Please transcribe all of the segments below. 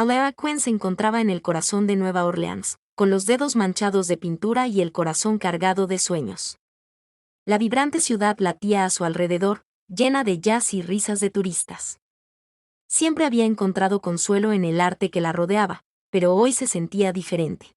Alara Quinn se encontraba en el corazón de Nueva Orleans, con los dedos manchados de pintura y el corazón cargado de sueños. La vibrante ciudad latía a su alrededor, llena de jazz y risas de turistas. Siempre había encontrado consuelo en el arte que la rodeaba, pero hoy se sentía diferente.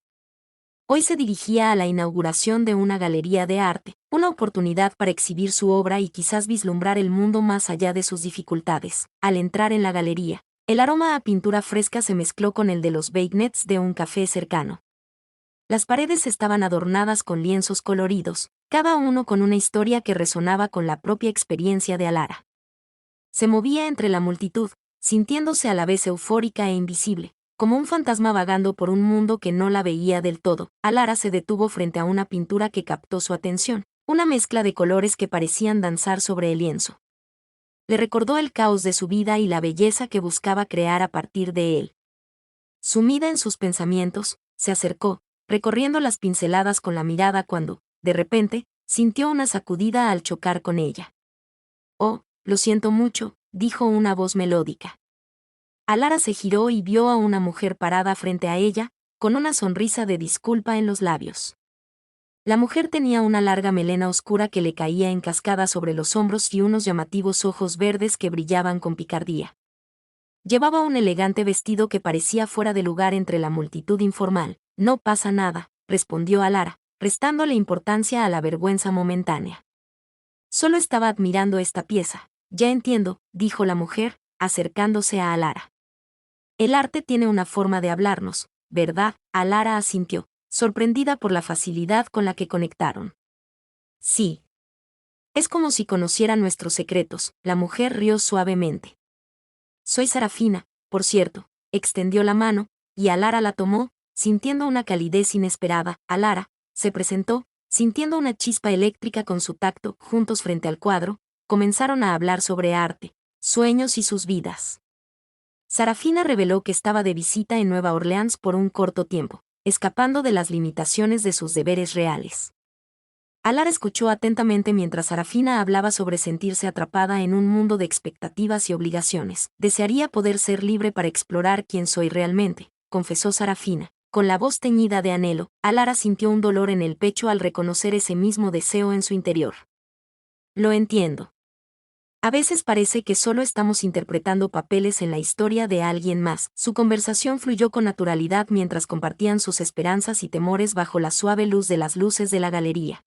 Hoy se dirigía a la inauguración de una galería de arte, una oportunidad para exhibir su obra y quizás vislumbrar el mundo más allá de sus dificultades. Al entrar en la galería, el aroma a pintura fresca se mezcló con el de los beignets de un café cercano. Las paredes estaban adornadas con lienzos coloridos, cada uno con una historia que resonaba con la propia experiencia de Alara. Se movía entre la multitud, sintiéndose a la vez eufórica e invisible, como un fantasma vagando por un mundo que no la veía del todo. Alara se detuvo frente a una pintura que captó su atención, una mezcla de colores que parecían danzar sobre el lienzo. Le recordó el caos de su vida y la belleza que buscaba crear a partir de él. Sumida en sus pensamientos, se acercó, recorriendo las pinceladas con la mirada cuando, de repente, sintió una sacudida al chocar con ella. «Oh, lo siento mucho», dijo una voz melódica. Alara se giró y vio a una mujer parada frente a ella, con una sonrisa de disculpa en los labios. La mujer tenía una larga melena oscura que le caía en cascada sobre los hombros y unos llamativos ojos verdes que brillaban con picardía. Llevaba un elegante vestido que parecía fuera de lugar entre la multitud informal. «No pasa nada», respondió Alara, restándole importancia a la vergüenza momentánea. «Solo estaba admirando esta pieza». «Ya entiendo», dijo la mujer, acercándose a Alara. «El arte tiene una forma de hablarnos, ¿verdad?». Alara asintió, sorprendida por la facilidad con la que conectaron. «Sí. Es como si conociera nuestros secretos», la mujer rió suavemente. «Soy Sarafina, por cierto», extendió la mano, y Alara la tomó, sintiendo una calidez inesperada. Alara se presentó, sintiendo una chispa eléctrica con su tacto. Juntos frente al cuadro, comenzaron a hablar sobre arte, sueños y sus vidas. Sarafina reveló que estaba de visita en Nueva Orleans por un corto tiempo, escapando de las limitaciones de sus deberes reales. Alara escuchó atentamente mientras Sarafina hablaba sobre sentirse atrapada en un mundo de expectativas y obligaciones. «Desearía poder ser libre para explorar quién soy realmente», confesó Sarafina, con la voz teñida de anhelo. Alara sintió un dolor en el pecho al reconocer ese mismo deseo en su interior. «Lo entiendo. A veces parece que solo estamos interpretando papeles en la historia de alguien más». Su conversación fluyó con naturalidad mientras compartían sus esperanzas y temores bajo la suave luz de las luces de la galería.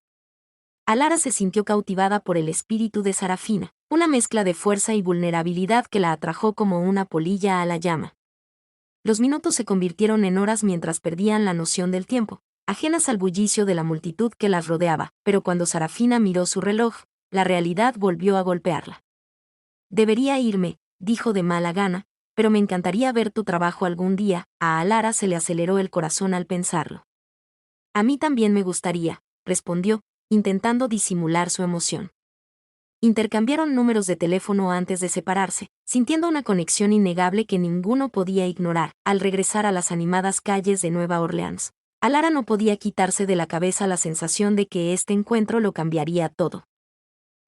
Alara se sintió cautivada por el espíritu de Sarafina, una mezcla de fuerza y vulnerabilidad que la atrajo como una polilla a la llama. Los minutos se convirtieron en horas mientras perdían la noción del tiempo, ajenas al bullicio de la multitud que las rodeaba, pero cuando Sarafina miró su reloj, la realidad volvió a golpearla. «Debería irme», dijo de mala gana, «pero me encantaría ver tu trabajo algún día». A Alara se le aceleró el corazón al pensarlo. «A mí también me gustaría», respondió, intentando disimular su emoción. Intercambiaron números de teléfono antes de separarse, sintiendo una conexión innegable que ninguno podía ignorar. Al regresar a las animadas calles de Nueva Orleans, Alara no podía quitarse de la cabeza la sensación de que este encuentro lo cambiaría todo.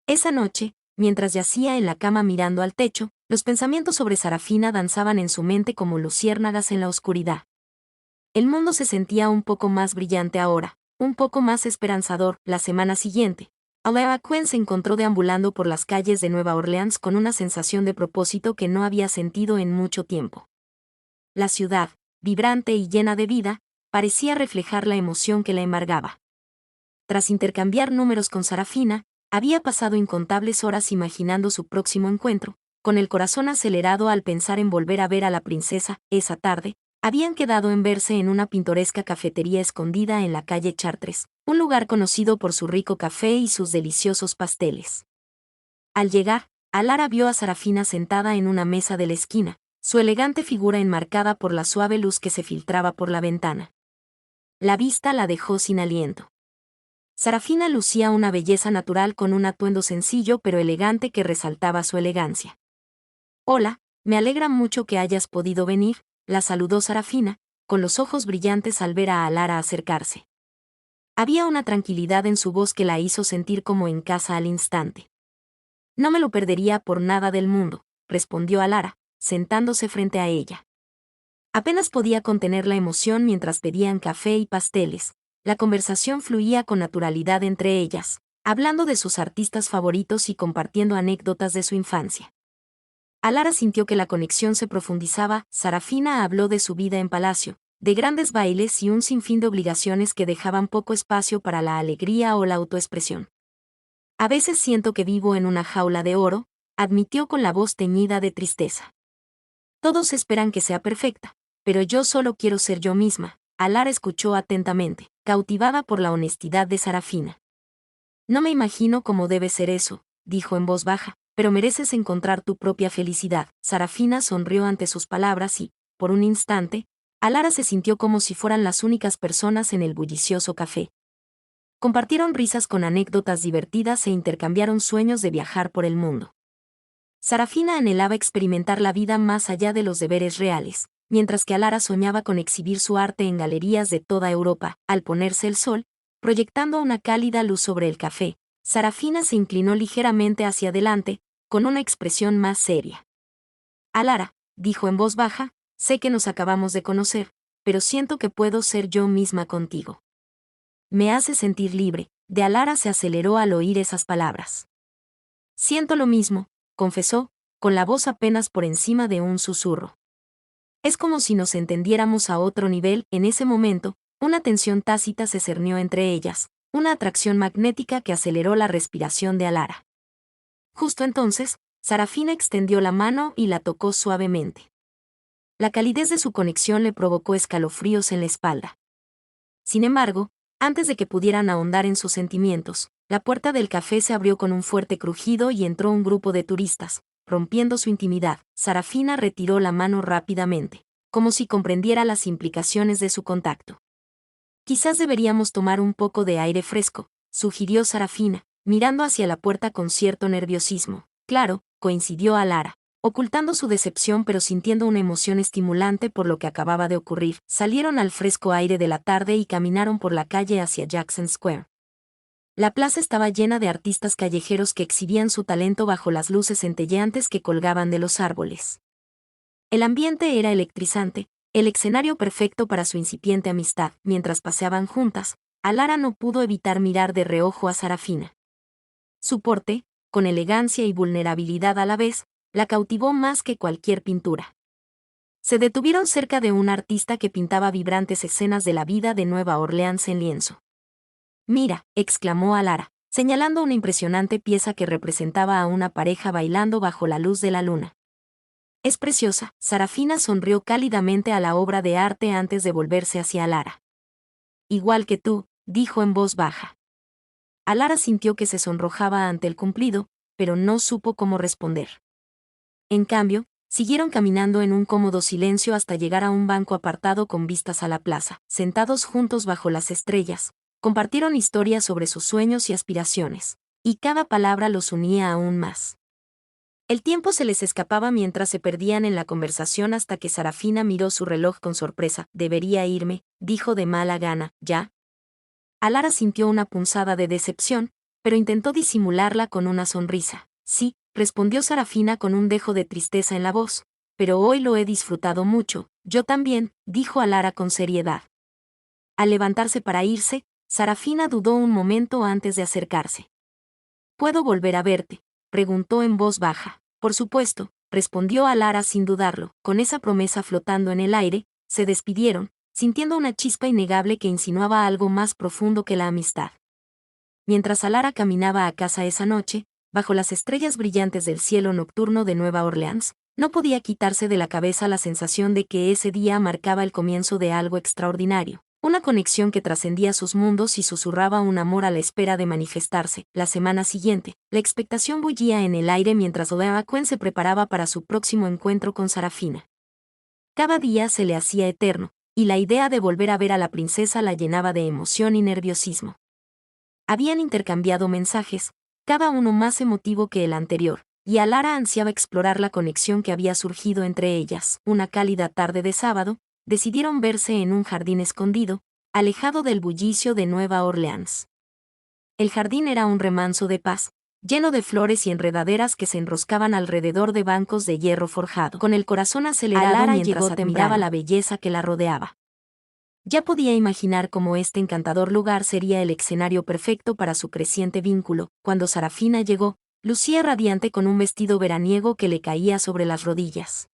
Esa noche, mientras yacía en la cama mirando al techo, los pensamientos sobre Sarafina danzaban en su mente como luciérnagas en la oscuridad. El mundo se sentía un poco más brillante ahora, un poco más esperanzador. La semana siguiente, Alara Quinn se encontró deambulando por las calles de Nueva Orleans con una sensación de propósito que no había sentido en mucho tiempo. La ciudad, vibrante y llena de vida, parecía reflejar la emoción que la embargaba. Tras intercambiar números con Sarafina, había pasado incontables horas imaginando su próximo encuentro, con el corazón acelerado al pensar en volver a ver a la princesa. Esa tarde, habían quedado en verse en una pintoresca cafetería escondida en la calle Chartres, un lugar conocido por su rico café y sus deliciosos pasteles. Al llegar, Alara vio a Sarafina sentada en una mesa de la esquina, su elegante figura enmarcada por la suave luz que se filtraba por la ventana. La vista la dejó sin aliento. Sarafina lucía una belleza natural con un atuendo sencillo pero elegante que resaltaba su elegancia. «Hola, me alegra mucho que hayas podido venir», la saludó Sarafina, con los ojos brillantes al ver a Alara acercarse. Había una tranquilidad en su voz que la hizo sentir como en casa al instante. «No me lo perdería por nada del mundo», respondió Alara, sentándose frente a ella. Apenas podía contener la emoción mientras pedían café y pasteles. La conversación fluía con naturalidad entre ellas, hablando de sus artistas favoritos y compartiendo anécdotas de su infancia. Alara sintió que la conexión se profundizaba. Sarafina habló de su vida en palacio, de grandes bailes y un sinfín de obligaciones que dejaban poco espacio para la alegría o la autoexpresión. A veces siento que vivo en una jaula de oro, admitió con la voz teñida de tristeza. Todos esperan que sea perfecta, pero yo solo quiero ser yo misma. Alara escuchó atentamente, cautivada por la honestidad de Sarafina. No me imagino cómo debe ser eso, dijo en voz baja, pero mereces encontrar tu propia felicidad. Sarafina sonrió ante sus palabras y, por un instante, Alara se sintió como si fueran las únicas personas en el bullicioso café. Compartieron risas con anécdotas divertidas e intercambiaron sueños de viajar por el mundo. Sarafina anhelaba experimentar la vida más allá de los deberes reales, mientras que Alara soñaba con exhibir su arte en galerías de toda Europa. Al ponerse el sol, proyectando una cálida luz sobre el café, Sarafina se inclinó ligeramente hacia adelante, con una expresión más seria. Alara, dijo en voz baja, sé que nos acabamos de conocer, pero siento que puedo ser yo misma contigo. Me hace sentir libre. De Alara se aceleró al oír esas palabras. Siento lo mismo, confesó, con la voz apenas por encima de un susurro. Es como si nos entendiéramos a otro nivel. En ese momento, una tensión tácita se cernió entre ellas, una atracción magnética que aceleró la respiración de Alara. Justo entonces, Sarafina extendió la mano y la tocó suavemente. La calidez de su conexión le provocó escalofríos en la espalda. Sin embargo, antes de que pudieran ahondar en sus sentimientos, la puerta del café se abrió con un fuerte crujido y entró un grupo de turistas, rompiendo su intimidad. Sarafina retiró la mano rápidamente, como si comprendiera las implicaciones de su contacto. Quizás deberíamos tomar un poco de aire fresco, sugirió Sarafina, mirando hacia la puerta con cierto nerviosismo. Claro, coincidió Alara, ocultando su decepción pero sintiendo una emoción estimulante por lo que acababa de ocurrir. Salieron al fresco aire de la tarde y caminaron por la calle hacia Jackson Square. La plaza estaba llena de artistas callejeros que exhibían su talento bajo las luces centelleantes que colgaban de los árboles. El ambiente era electrizante, el escenario perfecto para su incipiente amistad. Mientras paseaban juntas, Alara no pudo evitar mirar de reojo a Sarafina. Su porte, con elegancia y vulnerabilidad a la vez, la cautivó más que cualquier pintura. Se detuvieron cerca de un artista que pintaba vibrantes escenas de la vida de Nueva Orleans en lienzo. Mira, exclamó Alara, señalando una impresionante pieza que representaba a una pareja bailando bajo la luz de la luna. Es preciosa. Sarafina sonrió cálidamente a la obra de arte antes de volverse hacia Alara. Igual que tú, dijo en voz baja. Alara sintió que se sonrojaba ante el cumplido, pero no supo cómo responder. En cambio, siguieron caminando en un cómodo silencio hasta llegar a un banco apartado con vistas a la plaza. Sentados juntos bajo las estrellas, compartieron historias sobre sus sueños y aspiraciones, y cada palabra los unía aún más. El tiempo se les escapaba mientras se perdían en la conversación hasta que Sarafina miró su reloj con sorpresa. Debería irme, dijo de mala gana. ¿Ya? Alara sintió una punzada de decepción, pero intentó disimularla con una sonrisa. Sí, respondió Sarafina con un dejo de tristeza en la voz, pero hoy lo he disfrutado mucho. Yo también, dijo Alara con seriedad. Al levantarse para irse, Sarafina dudó un momento antes de acercarse. ¿Puedo volver a verte?, preguntó en voz baja. Por supuesto, respondió Alara sin dudarlo. Con esa promesa flotando en el aire, se despidieron, sintiendo una chispa innegable que insinuaba algo más profundo que la amistad. Mientras Alara caminaba a casa esa noche, bajo las estrellas brillantes del cielo nocturno de Nueva Orleans, no podía quitarse de la cabeza la sensación de que ese día marcaba el comienzo de algo extraordinario. Una conexión que trascendía sus mundos y susurraba un amor a la espera de manifestarse. La semana siguiente, la expectación bullía en el aire mientras Odeakuen se preparaba para su próximo encuentro con Sarafina. Cada día se le hacía eterno, y la idea de volver a ver a la princesa la llenaba de emoción y nerviosismo. Habían intercambiado mensajes, cada uno más emotivo que el anterior, y Alara ansiaba explorar la conexión que había surgido entre ellas. Una cálida tarde de sábado, decidieron verse en un jardín escondido, alejado del bullicio de Nueva Orleans. El jardín era un remanso de paz, lleno de flores y enredaderas que se enroscaban alrededor de bancos de hierro forjado. Con el corazón acelerado Alara mientras llegó admiraba temprano. la belleza que la rodeaba. Ya podía imaginar cómo este encantador lugar sería el escenario perfecto para su creciente vínculo. Cuando Sarafina llegó, lucía radiante con un vestido veraniego que le caía sobre las rodillas.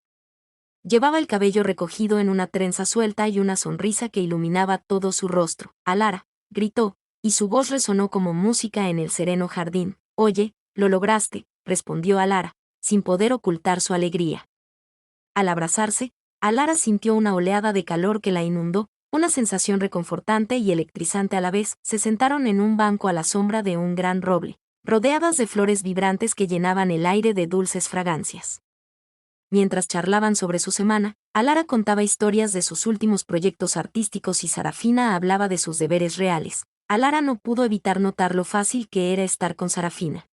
Llevaba el cabello recogido en una trenza suelta y una sonrisa que iluminaba todo su rostro. «Alara», gritó, y su voz resonó como música en el sereno jardín. «Oye, lo lograste», respondió Alara, sin poder ocultar su alegría. Al abrazarse, Alara sintió una oleada de calor que la inundó, una sensación reconfortante y electrizante a la vez. Se sentaron en un banco a la sombra de un gran roble, rodeadas de flores vibrantes que llenaban el aire de dulces fragancias. Mientras charlaban sobre su semana, Alara contaba historias de sus últimos proyectos artísticos y Sarafina hablaba de sus deberes reales. Alara no pudo evitar notar lo fácil que era estar con Sarafina.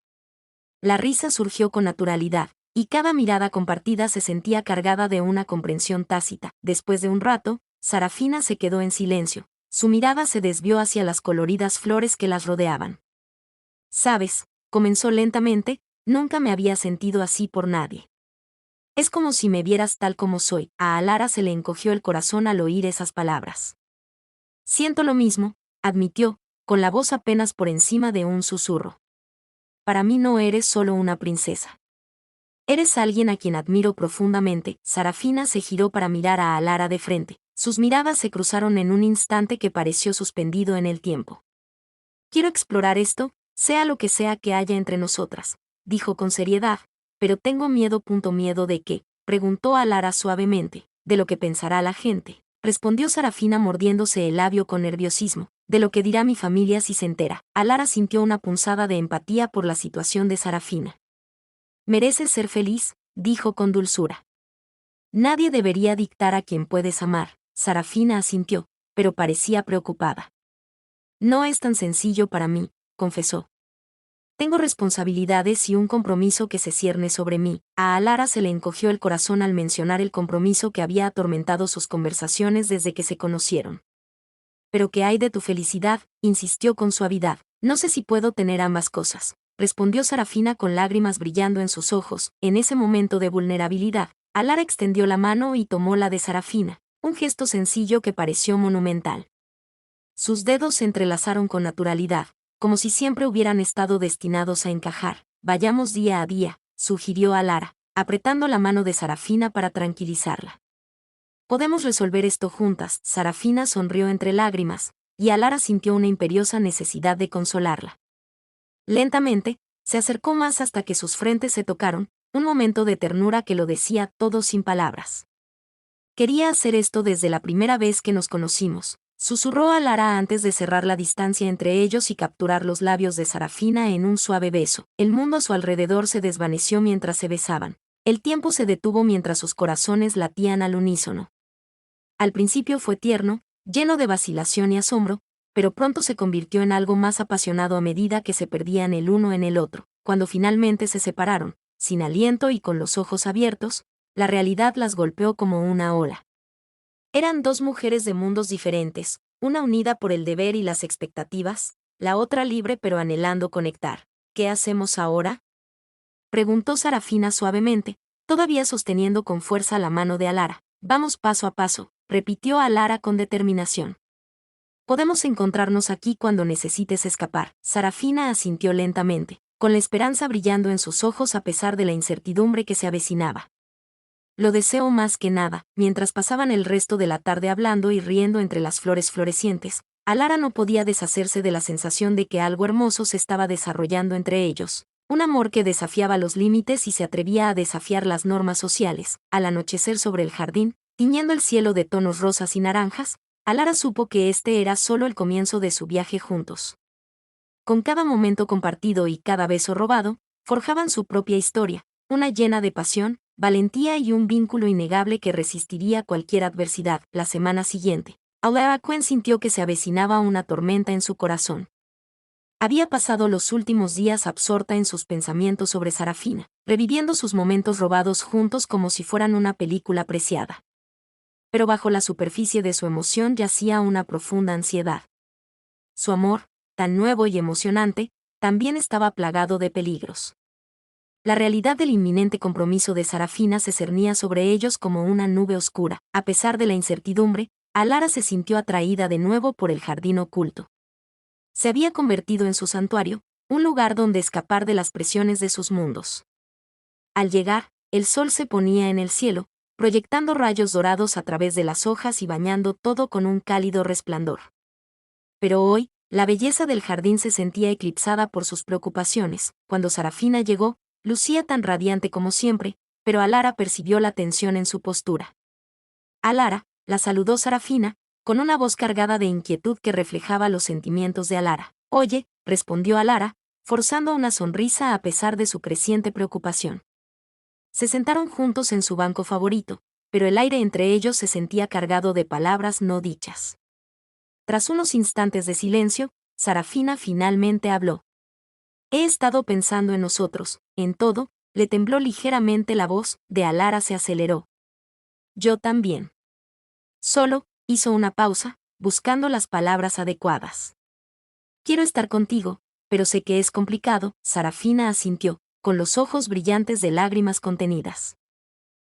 La risa surgió con naturalidad, y cada mirada compartida se sentía cargada de una comprensión tácita. Después de un rato, Sarafina se quedó en silencio. Su mirada se desvió hacia las coloridas flores que las rodeaban. «Sabes», comenzó lentamente, «nunca me había sentido así por nadie. Es como si me vieras tal como soy». A Alara se le encogió el corazón al oír esas palabras. «Siento lo mismo», admitió, con la voz apenas por encima de un susurro. «Para mí no eres solo una princesa. Eres alguien a quien admiro profundamente». Sarafina se giró para mirar a Alara de frente. Sus miradas se cruzaron en un instante que pareció suspendido en el tiempo. «Quiero explorar esto, sea lo que sea que haya entre nosotras», dijo con seriedad. «Pero tengo miedo». «¿Miedo de qué?», preguntó Alara suavemente. «De lo que pensará la gente», respondió Sarafina mordiéndose el labio con nerviosismo. «De lo que dirá mi familia si se entera». Alara sintió una punzada de empatía por la situación de Sarafina. «Mereces ser feliz», dijo con dulzura. «Nadie debería dictar a quien puedes amar». Sarafina asintió, pero parecía preocupada. «No es tan sencillo para mí», confesó. «Tengo responsabilidades y un compromiso que se cierne sobre mí». A Alara se le encogió el corazón al mencionar el compromiso que había atormentado sus conversaciones desde que se conocieron. «¿Pero qué hay de tu felicidad?», insistió con suavidad. «No sé si puedo tener ambas cosas», respondió Sarafina con lágrimas brillando en sus ojos. En ese momento de vulnerabilidad, Alara extendió la mano y tomó la de Sarafina, un gesto sencillo que pareció monumental. Sus dedos se entrelazaron con naturalidad, como si siempre hubieran estado destinados a encajar. «Vayamos día a día», sugirió Alara, apretando la mano de Sarafina para tranquilizarla. «Podemos resolver esto juntas». Sarafina sonrió entre lágrimas, y Alara sintió una imperiosa necesidad de consolarla. Lentamente, se acercó más hasta que sus frentes se tocaron, un momento de ternura que lo decía todo sin palabras. «Quería hacer esto desde la primera vez que nos conocimos», susurró Alara antes de cerrar la distancia entre ellos y capturar los labios de Sarafina en un suave beso. El mundo a su alrededor se desvaneció mientras se besaban. El tiempo se detuvo mientras sus corazones latían al unísono. Al principio fue tierno, lleno de vacilación y asombro, pero pronto se convirtió en algo más apasionado a medida que se perdían el uno en el otro. Cuando finalmente se separaron, sin aliento y con los ojos abiertos, la realidad las golpeó como una ola. Eran dos mujeres de mundos diferentes, una unida por el deber y las expectativas, la otra libre pero anhelando conectar. «¿Qué hacemos ahora?», preguntó Sarafina suavemente, todavía sosteniendo con fuerza la mano de Alara. «Vamos paso a paso», repitió Alara con determinación. «Podemos encontrarnos aquí cuando necesites escapar». Sarafina asintió lentamente, con la esperanza brillando en sus ojos a pesar de la incertidumbre que se avecinaba. «Lo deseo más que nada». Mientras pasaban el resto de la tarde hablando y riendo entre las flores florecientes, Alara no podía deshacerse de la sensación de que algo hermoso se estaba desarrollando entre ellos. Un amor que desafiaba los límites y se atrevía a desafiar las normas sociales. Al anochecer sobre el jardín, tiñendo el cielo de tonos rosas y naranjas, Alara supo que este era solo el comienzo de su viaje juntos. Con cada momento compartido y cada beso robado, forjaban su propia historia, una llena de pasión, valentía y un vínculo innegable que resistiría cualquier adversidad. La semana siguiente, Alara sintió que se avecinaba una tormenta en su corazón. Había pasado los últimos días absorta en sus pensamientos sobre Sarafina, reviviendo sus momentos robados juntos como si fueran una película preciada. Pero bajo la superficie de su emoción yacía una profunda ansiedad. Su amor, tan nuevo y emocionante, también estaba plagado de peligros. La realidad del inminente compromiso de Sarafina se cernía sobre ellos como una nube oscura. A pesar de la incertidumbre, Alara se sintió atraída de nuevo por el jardín oculto. Se había convertido en su santuario, un lugar donde escapar de las presiones de sus mundos. Al llegar, el sol se ponía en el cielo, proyectando rayos dorados a través de las hojas y bañando todo con un cálido resplandor. Pero hoy, la belleza del jardín se sentía eclipsada por sus preocupaciones. Cuando Sarafina llegó, lucía tan radiante como siempre, pero Alara percibió la tensión en su postura. Alara, la saludó Sarafina, con una voz cargada de inquietud que reflejaba los sentimientos de Alara. Oye, respondió Alara, forzando una sonrisa a pesar de su creciente preocupación. Se sentaron juntos en su banco favorito, pero el aire entre ellos se sentía cargado de palabras no dichas. Tras unos instantes de silencio, Sarafina finalmente habló. He estado pensando en nosotros, en todo. Le tembló ligeramente la voz, de Alara se aceleró. Yo también. Solo, hizo una pausa, buscando las palabras adecuadas. Quiero estar contigo, pero sé que es complicado, Sarafina asintió, con los ojos brillantes de lágrimas contenidas.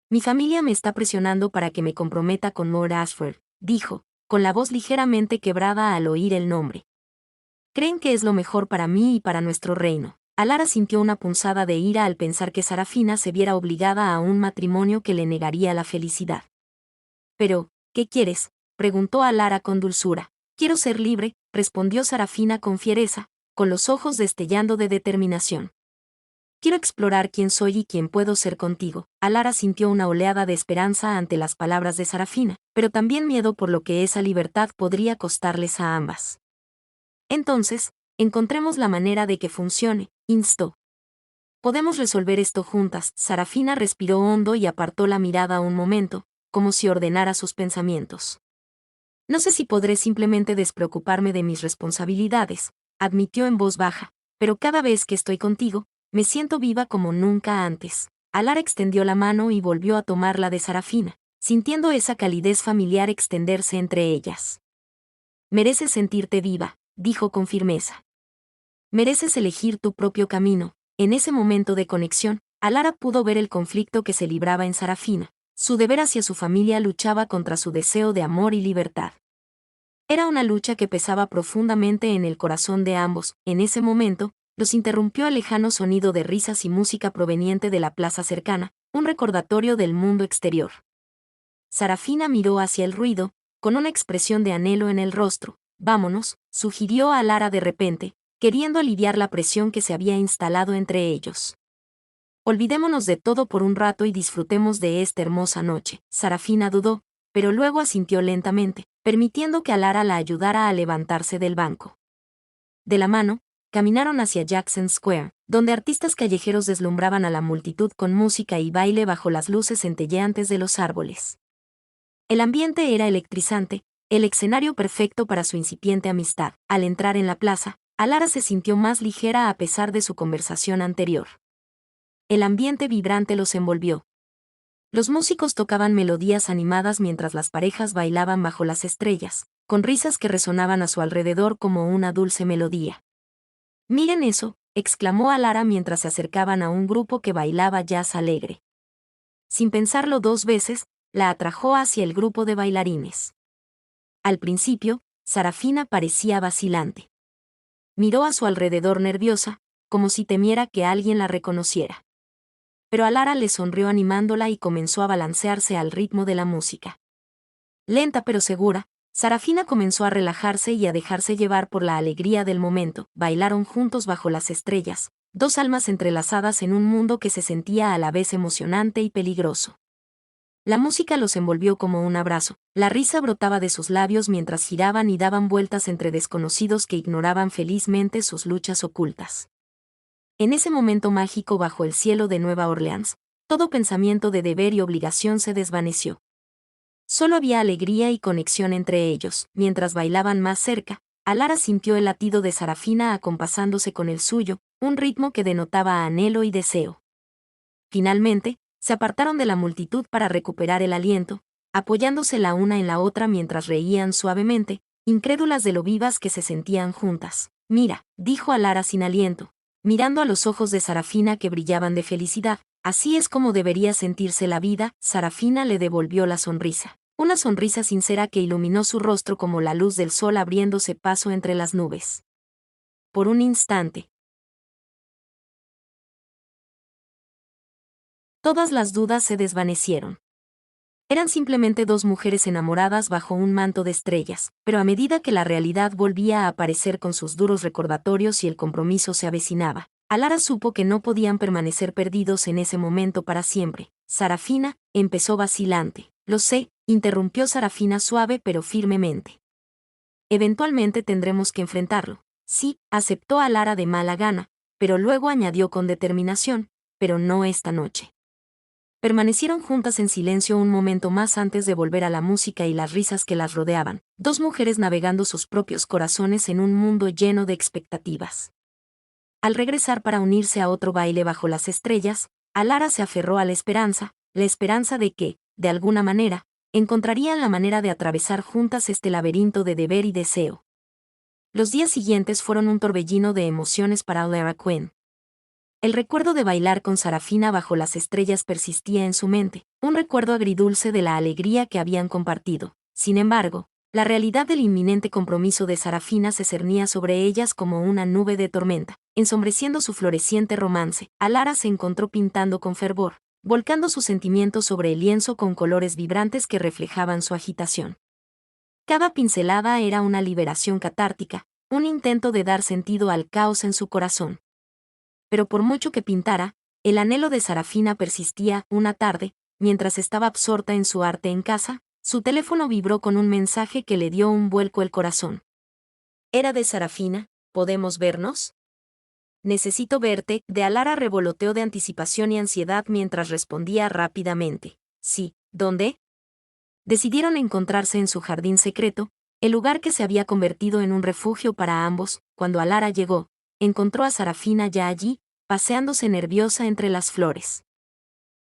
Mi familia me está presionando para que me comprometa con Lord Ashford, dijo, con la voz ligeramente quebrada al oír el nombre. Creen que es lo mejor para mí y para nuestro reino. Alara sintió una punzada de ira al pensar que Sarafina se viera obligada a un matrimonio que le negaría la felicidad. Pero, ¿qué quieres?, preguntó Alara con dulzura. Quiero ser libre, respondió Sarafina con fiereza, con los ojos destellando de determinación. Quiero explorar quién soy y quién puedo ser contigo. Alara sintió una oleada de esperanza ante las palabras de Sarafina, pero también miedo por lo que esa libertad podría costarles a ambas. Entonces, encontremos la manera de que funcione, instó. Podemos resolver esto juntas. Sarafina respiró hondo y apartó la mirada un momento, como si ordenara sus pensamientos. No sé si podré simplemente despreocuparme de mis responsabilidades, admitió en voz baja, pero cada vez que estoy contigo, me siento viva como nunca antes. Alara extendió la mano y volvió a tomar la de Sarafina, sintiendo esa calidez familiar extenderse entre ellas. Mereces sentirte viva, dijo con firmeza. Mereces elegir tu propio camino. En ese momento de conexión, Alara pudo ver el conflicto que se libraba en Sarafina. Su deber hacia su familia luchaba contra su deseo de amor y libertad. Era una lucha que pesaba profundamente en el corazón de ambos. En ese momento, los interrumpió el lejano sonido de risas y música proveniente de la plaza cercana, un recordatorio del mundo exterior. Sarafina miró hacia el ruido, con una expresión de anhelo en el rostro. Vámonos, sugirió a Alara de repente, queriendo aliviar la presión que se había instalado entre ellos. Olvidémonos de todo por un rato y disfrutemos de esta hermosa noche. Sarafina dudó, pero luego asintió lentamente, permitiendo que Alara la ayudara a levantarse del banco. De la mano, caminaron hacia Jackson Square, donde artistas callejeros deslumbraban a la multitud con música y baile bajo las luces centelleantes de los árboles. El ambiente era electrizante, el escenario perfecto para su incipiente amistad. Al entrar en la plaza, Alara se sintió más ligera a pesar de su conversación anterior. El ambiente vibrante los envolvió. Los músicos tocaban melodías animadas mientras las parejas bailaban bajo las estrellas, con risas que resonaban a su alrededor como una dulce melodía. «Miren eso», exclamó Alara mientras se acercaban a un grupo que bailaba jazz alegre. Sin pensarlo dos veces, la atrajo hacia el grupo de bailarines. Al principio, Sarafina parecía vacilante. Miró a su alrededor nerviosa, como si temiera que alguien la reconociera. Pero Alara le sonrió animándola y comenzó a balancearse al ritmo de la música. Lenta pero segura, Sarafina comenzó a relajarse y a dejarse llevar por la alegría del momento. Bailaron juntos bajo las estrellas, dos almas entrelazadas en un mundo que se sentía a la vez emocionante y peligroso. La música los envolvió como un abrazo, la risa brotaba de sus labios mientras giraban y daban vueltas entre desconocidos que ignoraban felizmente sus luchas ocultas. En ese momento mágico bajo el cielo de Nueva Orleans, todo pensamiento de deber y obligación se desvaneció. Solo había alegría y conexión entre ellos. Mientras bailaban más cerca, Alara sintió el latido de Sarafina acompasándose con el suyo, un ritmo que denotaba anhelo y deseo. Finalmente, se apartaron de la multitud para recuperar el aliento, apoyándose la una en la otra mientras reían suavemente, incrédulas de lo vivas que se sentían juntas. Mira, dijo Alara sin aliento, mirando a los ojos de Sarafina que brillaban de felicidad. Así es como debería sentirse la vida. Sarafina le devolvió la sonrisa. Una sonrisa sincera que iluminó su rostro como la luz del sol abriéndose paso entre las nubes. Por un instante, todas las dudas se desvanecieron. Eran simplemente dos mujeres enamoradas bajo un manto de estrellas, pero a medida que la realidad volvía a aparecer con sus duros recordatorios y el compromiso se avecinaba, Alara supo que no podían permanecer perdidos en ese momento para siempre. Sarafina, empezó vacilante. Lo sé, interrumpió Sarafina suave pero firmemente. Eventualmente tendremos que enfrentarlo. Sí, aceptó Alara de mala gana, pero luego añadió con determinación, pero no esta noche. Permanecieron juntas en silencio un momento más antes de volver a la música y las risas que las rodeaban, dos mujeres navegando sus propios corazones en un mundo lleno de expectativas. Al regresar para unirse a otro baile bajo las estrellas, Alara se aferró a la esperanza de que, de alguna manera, encontrarían la manera de atravesar juntas este laberinto de deber y deseo. Los días siguientes fueron un torbellino de emociones para Alara Quinn. El recuerdo de bailar con Sarafina bajo las estrellas persistía en su mente, un recuerdo agridulce de la alegría que habían compartido. Sin embargo, la realidad del inminente compromiso de Sarafina se cernía sobre ellas como una nube de tormenta, ensombreciendo su floreciente romance. Alara se encontró pintando con fervor, volcando sus sentimientos sobre el lienzo con colores vibrantes que reflejaban su agitación. Cada pincelada era una liberación catártica, un intento de dar sentido al caos en su corazón. Pero por mucho que pintara, el anhelo de Sarafina persistía. Una tarde, mientras estaba absorta en su arte en casa, su teléfono vibró con un mensaje que le dio un vuelco el corazón. Era de Sarafina. ¿Podemos vernos? Necesito verte. De Alara revoloteó de anticipación y ansiedad mientras respondía rápidamente. Sí, ¿dónde? Decidieron encontrarse en su jardín secreto, el lugar que se había convertido en un refugio para ambos. Cuando Alara llegó, encontró a Sarafina ya allí, paseándose nerviosa entre las flores.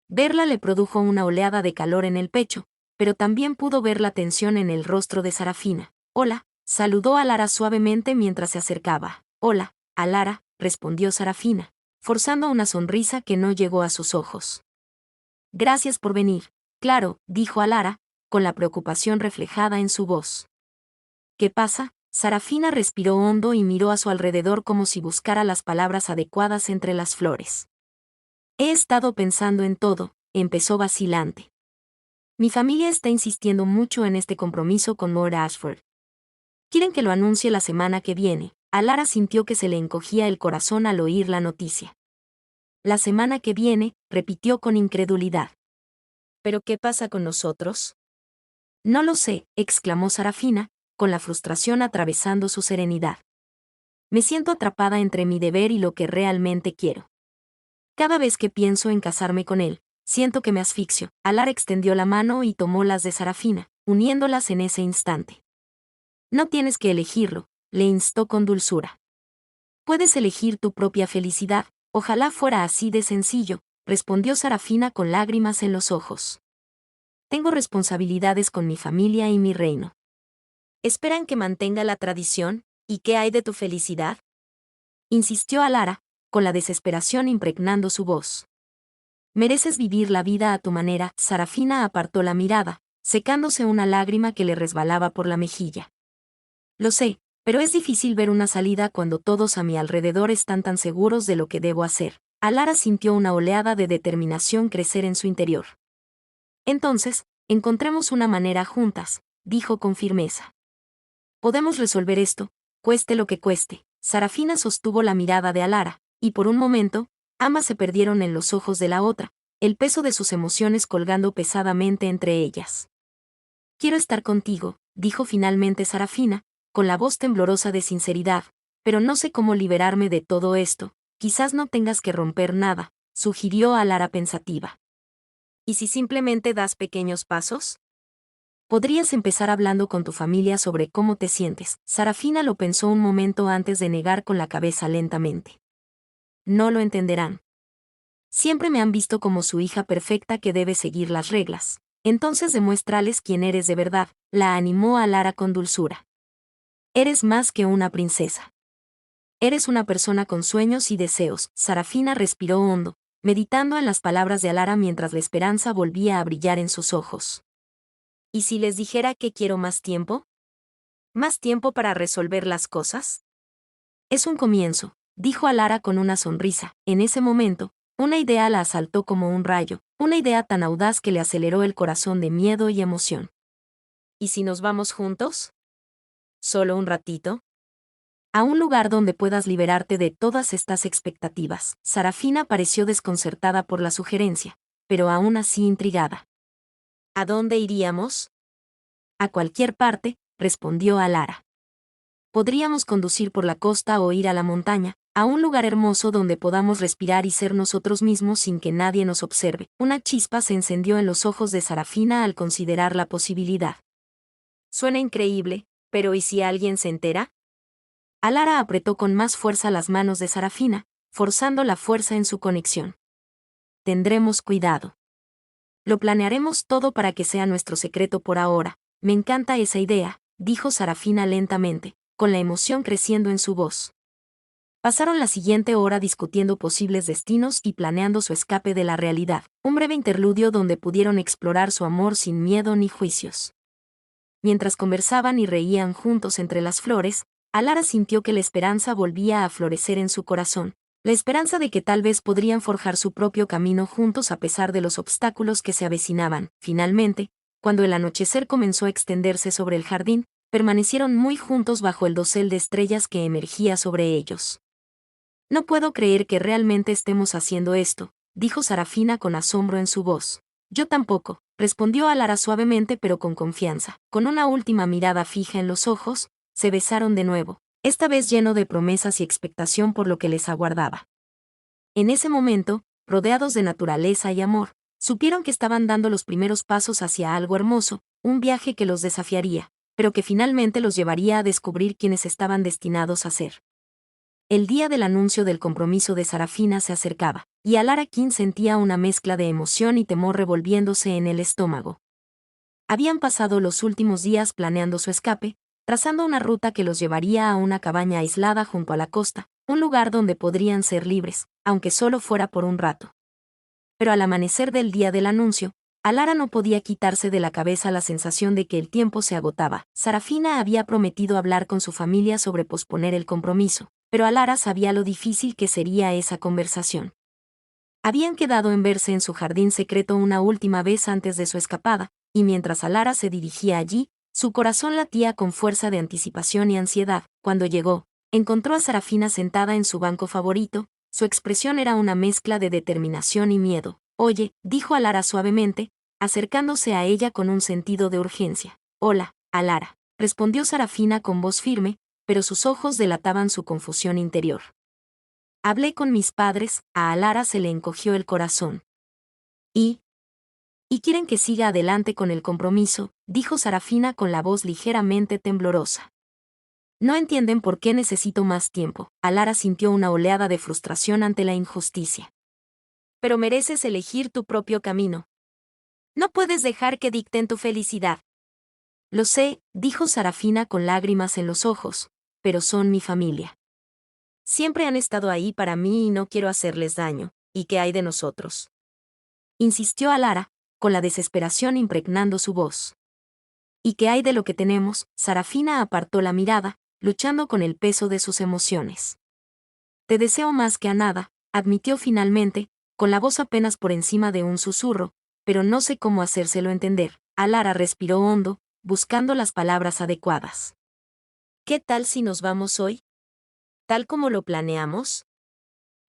Verla le produjo una oleada de calor en el pecho, pero también pudo ver la tensión en el rostro de Sarafina. Hola, saludó a Alara suavemente mientras se acercaba. Hola, Alara, respondió Sarafina, forzando una sonrisa que no llegó a sus ojos. Gracias por venir. Claro, dijo Alara, con la preocupación reflejada en su voz. ¿Qué pasa? Sarafina respiró hondo y miró a su alrededor como si buscara las palabras adecuadas entre las flores. He estado pensando en todo, empezó vacilante. Mi familia está insistiendo mucho en este compromiso con Lord Ashford. Quieren que lo anuncie la semana que viene. Alara sintió que se le encogía el corazón al oír la noticia. La semana que viene, repitió con incredulidad. ¿Pero qué pasa con nosotros? No lo sé, exclamó Sarafina, con la frustración atravesando su serenidad. Me siento atrapada entre mi deber y lo que realmente quiero. Cada vez que pienso en casarme con él, siento que me asfixio. Alara extendió la mano y tomó las de Sarafina, uniéndolas en ese instante. No tienes que elegirlo, le instó con dulzura. Puedes elegir tu propia felicidad, ojalá fuera así de sencillo, respondió Sarafina con lágrimas en los ojos. Tengo responsabilidades con mi familia y mi reino. ¿Esperan que mantenga la tradición? ¿Y qué hay de tu felicidad? Insistió Alara, con la desesperación impregnando su voz. Mereces vivir la vida a tu manera. Sarafina apartó la mirada, secándose una lágrima que le resbalaba por la mejilla. Lo sé, pero es difícil ver una salida cuando todos a mi alrededor están tan seguros de lo que debo hacer. Alara sintió una oleada de determinación crecer en su interior. Entonces, encontremos una manera juntas, dijo con firmeza. Podemos resolver esto, cueste lo que cueste. Sarafina sostuvo la mirada de Alara, y por un momento, ambas se perdieron en los ojos de la otra, el peso de sus emociones colgando pesadamente entre ellas. Quiero estar contigo, dijo finalmente Sarafina, con la voz temblorosa de sinceridad, pero no sé cómo liberarme de todo esto. Quizás no tengas que romper nada, sugirió Alara pensativa. ¿Y si simplemente das pequeños pasos? Podrías empezar hablando con tu familia sobre cómo te sientes. Sarafina lo pensó un momento antes de negar con la cabeza lentamente. No lo entenderán. Siempre me han visto como su hija perfecta que debe seguir las reglas. Entonces demuéstrales quién eres de verdad, la animó Alara con dulzura. Eres más que una princesa. Eres una persona con sueños y deseos. Sarafina respiró hondo, meditando en las palabras de Alara mientras la esperanza volvía a brillar en sus ojos. ¿Y si les dijera que quiero más tiempo? ¿Más tiempo para resolver las cosas? Es un comienzo, dijo Alara con una sonrisa. En ese momento, una idea la asaltó como un rayo, una idea tan audaz que le aceleró el corazón de miedo y emoción. ¿Y si nos vamos juntos? ¿Solo un ratito? A un lugar donde puedas liberarte de todas estas expectativas. Sarafina pareció desconcertada por la sugerencia, pero aún así intrigada. ¿A dónde iríamos? A cualquier parte, respondió Alara. Podríamos conducir por la costa o ir a la montaña, a un lugar hermoso donde podamos respirar y ser nosotros mismos sin que nadie nos observe. Una chispa se encendió en los ojos de Sarafina al considerar la posibilidad. Suena increíble, pero ¿y si alguien se entera? Alara apretó con más fuerza las manos de Sarafina, forzando la fuerza en su conexión. Tendremos cuidado. Lo planearemos todo para que sea nuestro secreto por ahora. Me encanta esa idea, dijo Sarafina lentamente, con la emoción creciendo en su voz. Pasaron la siguiente hora discutiendo posibles destinos y planeando su escape de la realidad, un breve interludio donde pudieron explorar su amor sin miedo ni juicios. Mientras conversaban y reían juntos entre las flores, Alara sintió que la esperanza volvía a florecer en su corazón, la esperanza de que tal vez podrían forjar su propio camino juntos a pesar de los obstáculos que se avecinaban. Finalmente, cuando el anochecer comenzó a extenderse sobre el jardín, permanecieron muy juntos bajo el dosel de estrellas que emergía sobre ellos. No puedo creer que realmente estemos haciendo esto, dijo Sarafina con asombro en su voz. Yo tampoco, respondió Alara suavemente pero con confianza. Con una última mirada fija en los ojos, se besaron de nuevo, esta vez lleno de promesas y expectación por lo que les aguardaba. En ese momento, rodeados de naturaleza y amor, supieron que estaban dando los primeros pasos hacia algo hermoso, un viaje que los desafiaría, pero que finalmente los llevaría a descubrir quiénes estaban destinados a ser. El día del anuncio del compromiso de Sarafina se acercaba, y Alara King sentía una mezcla de emoción y temor revolviéndose en el estómago. Habían pasado los últimos días planeando su escape, trazando una ruta que los llevaría a una cabaña aislada junto a la costa, un lugar donde podrían ser libres, aunque solo fuera por un rato. Pero al amanecer del día del anuncio, Alara no podía quitarse de la cabeza la sensación de que el tiempo se agotaba. Sarafina había prometido hablar con su familia sobre posponer el compromiso, pero Alara sabía lo difícil que sería esa conversación. Habían quedado en verse en su jardín secreto una última vez antes de su escapada, y mientras Alara se dirigía allí, su corazón latía con fuerza de anticipación y ansiedad. Cuando llegó, encontró a Sarafina sentada en su banco favorito, su expresión era una mezcla de determinación y miedo. Oye, dijo Alara suavemente, acercándose a ella con un sentido de urgencia. Hola, Alara, respondió Sarafina con voz firme, pero sus ojos delataban su confusión interior. Hablé con mis padres, a Alara se le encogió el corazón. ¿Y quieren que siga adelante con el compromiso?, dijo Sarafina con la voz ligeramente temblorosa. No entienden por qué necesito más tiempo. Alara sintió una oleada de frustración ante la injusticia. Pero mereces elegir tu propio camino. No puedes dejar que dicten tu felicidad. Lo sé, dijo Sarafina con lágrimas en los ojos, pero son mi familia. Siempre han estado ahí para mí y no quiero hacerles daño. ¿Y qué hay de nosotros?, insistió Alara, con la desesperación impregnando su voz. ¿Y qué hay de lo que tenemos? Sarafina apartó la mirada, luchando con el peso de sus emociones. Te deseo más que a nada, admitió finalmente, con la voz apenas por encima de un susurro, pero no sé cómo hacérselo entender. Alara respiró hondo, buscando las palabras adecuadas. ¿Qué tal si nos vamos hoy? ¿Tal como lo planeamos?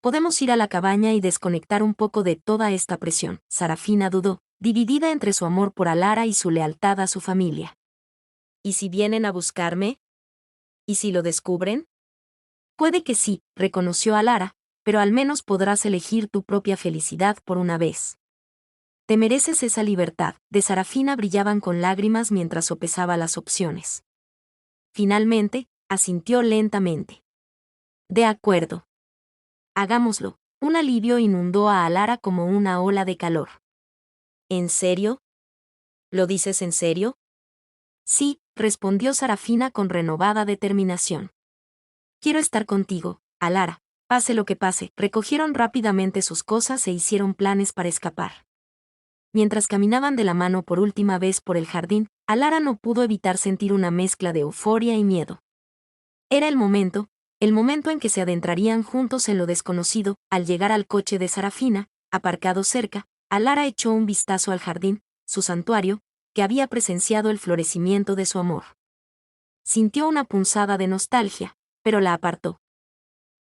Podemos ir a la cabaña y desconectar un poco de toda esta presión. Sarafina dudó, dividida entre su amor por Alara y su lealtad a su familia. ¿Y si vienen a buscarme? ¿Y si lo descubren? Puede que sí, reconoció Alara, pero al menos podrás elegir tu propia felicidad por una vez. Te mereces esa libertad. De Sarafina brillaban con lágrimas mientras sopesaba las opciones. Finalmente, asintió lentamente. De acuerdo. Hagámoslo. Un alivio inundó a Alara como una ola de calor. ¿En serio? ¿Lo dices en serio? Sí, respondió Sarafina con renovada determinación. Quiero estar contigo, Alara, pase lo que pase. Recogieron rápidamente sus cosas e hicieron planes para escapar. Mientras caminaban de la mano por última vez por el jardín, Alara no pudo evitar sentir una mezcla de euforia y miedo. Era el momento en que se adentrarían juntos en lo desconocido. Al llegar al coche de Sarafina, aparcado cerca, Alara echó un vistazo al jardín, su santuario, que había presenciado el florecimiento de su amor. Sintió una punzada de nostalgia, pero la apartó.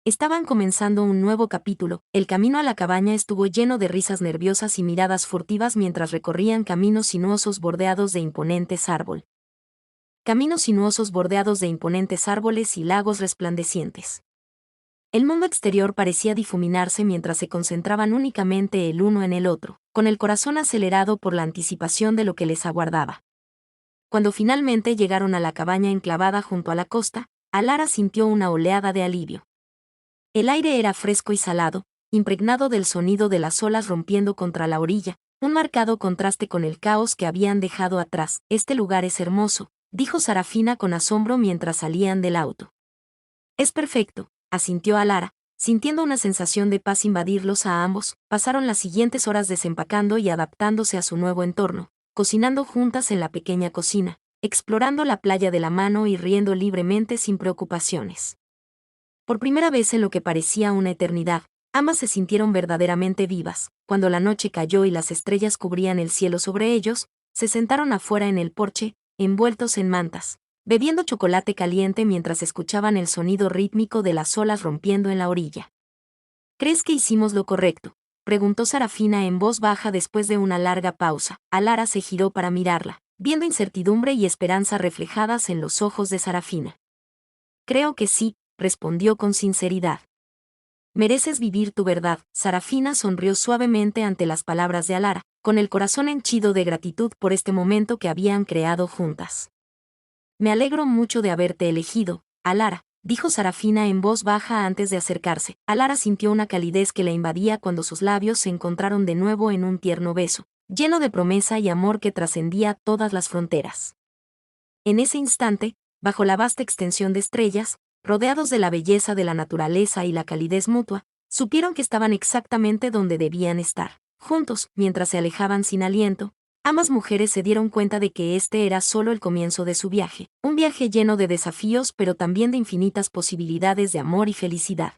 Estaban comenzando un nuevo capítulo. El camino a la cabaña estuvo lleno de risas nerviosas y miradas furtivas mientras recorrían caminos sinuosos bordeados de imponentes árboles. Caminos sinuosos bordeados de imponentes árboles y lagos resplandecientes. El mundo exterior parecía difuminarse mientras se concentraban únicamente el uno en el otro, con el corazón acelerado por la anticipación de lo que les aguardaba. Cuando finalmente llegaron a la cabaña enclavada junto a la costa, Alara sintió una oleada de alivio. El aire era fresco y salado, impregnado del sonido de las olas rompiendo contra la orilla, un marcado contraste con el caos que habían dejado atrás. Este lugar es hermoso, dijo Sarafina con asombro mientras salían del auto. Es perfecto, asintió Alara, sintiendo una sensación de paz invadirlos a ambos. Pasaron las siguientes horas desempacando y adaptándose a su nuevo entorno, cocinando juntas en la pequeña cocina, explorando la playa de la mano y riendo libremente sin preocupaciones. Por primera vez en lo que parecía una eternidad, ambas se sintieron verdaderamente vivas. Cuando la noche cayó y las estrellas cubrían el cielo sobre ellos, se sentaron afuera en el porche, envueltos en mantas, bebiendo chocolate caliente mientras escuchaban el sonido rítmico de las olas rompiendo en la orilla. ¿Crees que hicimos lo correcto?, preguntó Sarafina en voz baja después de una larga pausa. Alara se giró para mirarla, viendo incertidumbre y esperanza reflejadas en los ojos de Sarafina. Creo que sí, respondió con sinceridad. Mereces vivir tu verdad. Sarafina sonrió suavemente ante las palabras de Alara, con el corazón henchido de gratitud por este momento que habían creado juntas. Me alegro mucho de haberte elegido, Alara, dijo Sarafina en voz baja antes de acercarse. Alara sintió una calidez que la invadía cuando sus labios se encontraron de nuevo en un tierno beso, lleno de promesa y amor que trascendía todas las fronteras. En ese instante, bajo la vasta extensión de estrellas, rodeados de la belleza de la naturaleza y la calidez mutua, supieron que estaban exactamente donde debían estar. Juntos, mientras se alejaban sin aliento, ambas mujeres se dieron cuenta de que este era solo el comienzo de su viaje, un viaje lleno de desafíos pero también de infinitas posibilidades de amor y felicidad.